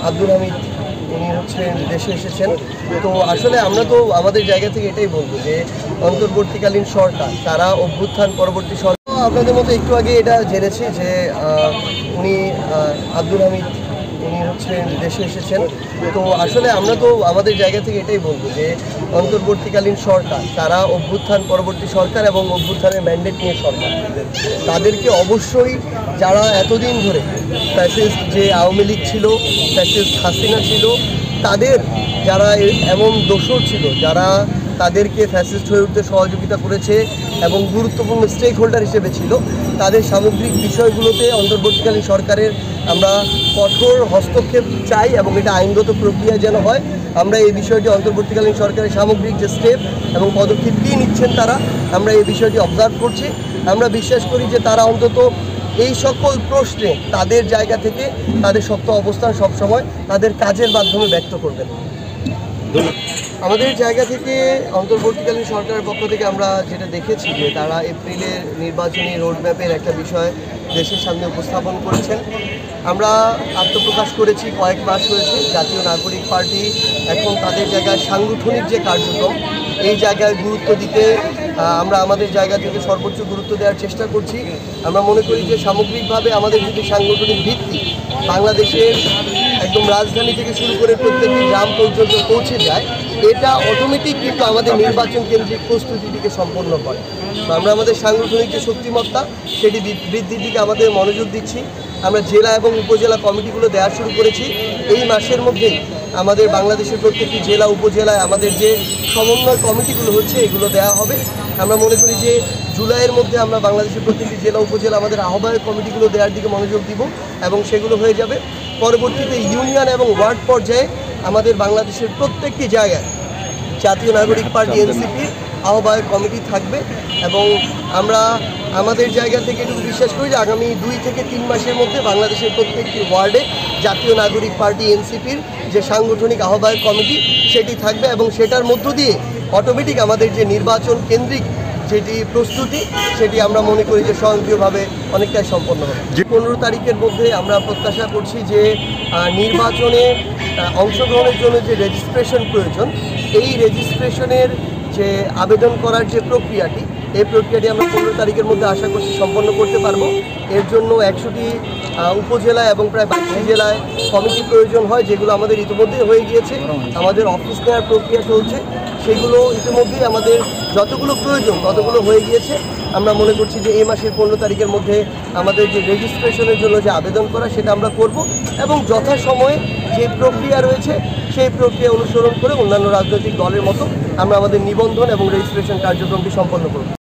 আব্দুল হামিদ উনি হচ্ছেন দেশে এসেছেন। তো আসলে আমরা তো আমাদের জায়গা থেকে এটাই বলবো যে অন্তর্বর্তীকালীন সরকার তারা অভ্যুত্থান পরবর্তী সরকার আপনাদের মতো একটু আগে এটা জেনেছি যে উনি আব্দুল হামিদ উনি হচ্ছেন দেশে এসেছেন। তো আসলে আমরা তো আমাদের জায়গা থেকে এটাই বলবো যে অন্তর্বর্তীকালীন সরকার তারা অভ্যুত্থান পরবর্তী সরকার এবং অভ্যুত্থানের ম্যান্ডেট নিয়ে সরকার, তাদেরকে অবশ্যই যারা এতদিন ধরে ফ্যাসিস্ট যে আওয়ামী লীগ ছিল, ফ্যাসিস্ট হাসিনা ছিল, তাদের যারা এমন দোষর ছিল যারা তাদেরকে ফ্যাসিস্ট হয়ে উঠতে সহযোগিতা করেছে এবং গুরুত্বপূর্ণ স্টেক হোল্ডার হিসেবে ছিল, তাদের সামগ্রিক বিষয়গুলোতে অন্তর্বর্তীকালীন সরকারের আমরা কঠোর হস্তক্ষেপ চাই এবং এটা আইনগত প্রক্রিয়া যেন হয়। আমরা এই বিষয়টি অন্তর্বর্তীকালীন সরকারের সামগ্রিক যে স্টেপ এবং পদক্ষেপ কী নিচ্ছেন তারা, আমরা এই বিষয়টি অবজার্ভ করছি। আমরা বিশ্বাস করি যে তারা অন্তত এই সকল প্রশ্নে তাদের জায়গা থেকে তাদের শক্ত অবস্থান সবসময় তাদের কাজের মাধ্যমে ব্যক্ত করবেন। আমাদের জায়গা থেকে অন্তর্বর্তীকালীন সরকারের পক্ষ থেকে আমরা যেটা দেখেছি যে তারা এপ্রিলের নির্বাচনী রোডম্যাপের একটা বিষয় দেশের সামনে উপস্থাপন করেছেন। আমরা আত্মপ্রকাশ করেছি, কয়েক মাস হয়েছে। জাতীয় নাগরিক পার্টি এখন তাদের জায়গায় সাংগঠনিক যে কার্যক্রম এই জায়গায় গুরুত্ব দিতে আমরা আমাদের জায়গা থেকে সর্বোচ্চ গুরুত্ব দেওয়ার চেষ্টা করছি। আমরা মনে করি যে সামগ্রিকভাবে আমাদের যদি সাংগঠনিক ভিত্তি বাংলাদেশের একদম রাজধানী থেকে শুরু করে প্রত্যেকটি গ্রাম পর্যন্ত পৌঁছে যায়, এটা অটোমেটিক কিন্তু আমাদের নির্বাচন কেন্দ্রিক প্রস্তুতিটিকে সম্পন্ন করে। আমরা আমাদের সাংগঠনিক যে শক্তিমত্তা সেটি বৃদ্ধির দিকে আমাদের মনোযোগ দিচ্ছি। আমরা জেলা এবং উপজেলা কমিটিগুলো দেওয়া শুরু করেছি। এই মাসের মধ্যেই আমাদের বাংলাদেশের প্রত্যেকটি জেলা উপজেলায় আমাদের যে সমন্বয় কমিটিগুলো হচ্ছে এগুলো দেওয়া হবে। আমরা মনে করি যে জুলাইয়ের মধ্যে আমরা বাংলাদেশের প্রত্যেকটি জেলা উপজেলা আমাদের আহ্বায়ক কমিটিগুলো দেওয়ার দিকে মনোযোগ দিব এবং সেগুলো হয়ে যাবে। পরবর্তীতে ইউনিয়ন এবং ওয়ার্ড পর্যায়ে আমাদের বাংলাদেশের প্রত্যেকটি জায়গায় জাতীয় নাগরিক পার্টি এনসিপির আহ্বায়ক কমিটি থাকবে এবং আমরা আমাদের জায়গা থেকে এটুকু বিশ্বাস করি যে আগামী 2 থেকে 3 মাসের মধ্যে বাংলাদেশের প্রত্যেকটি ওয়ার্ডে জাতীয় নাগরিক পার্টি এনসিপির যে সাংগঠনিক আহ্বায়ক কমিটি সেটি থাকবে এবং সেটার মধ্য দিয়ে অটোমেটিক আমাদের যে নির্বাচন কেন্দ্রিক যেটি প্রস্তুতি সেটি আমরা মনে করি যে স্বয়ংক্রিয়ভাবে অনেকটাই সম্পন্ন হবে। 15 তারিখের মধ্যে আমরা প্রত্যাশা করছি যে নির্বাচনে অংশগ্রহণের জন্য যে রেজিস্ট্রেশন প্রয়োজন, এই রেজিস্ট্রেশনের যে আবেদন করার যে প্রক্রিয়াটি, এই প্রক্রিয়াটি আমরা 15 তারিখের মধ্যে আশা করছি সম্পন্ন করতে পারবো। এর জন্য 100টি উপজেলা এবং প্রায় 22টি জেলায় কমিটি প্রয়োজন হয়, যেগুলো আমাদের ইতিমধ্যেই হয়ে গিয়েছে। আমাদের অফিস নেওয়ার প্রক্রিয়া চলছে, সেগুলো ইতিমধ্যেই আমাদের যতগুলো প্রয়োজন ততগুলো হয়ে গিয়েছে। আমরা মনে করছি যে এই মাসের 15 তারিখের মধ্যে আমাদের যে রেজিস্ট্রেশনের জন্য যে আবেদন করা সেটা আমরা করব এবং যথাসময়ে যে প্রক্রিয়া রয়েছে সেই প্রক্রিয়া অনুসরণ করে অন্যান্য রাজনৈতিক দলের মতো আমরা আমাদের নিবন্ধন এবং রেজিস্ট্রেশন কার্যক্রমটি সম্পন্ন করব।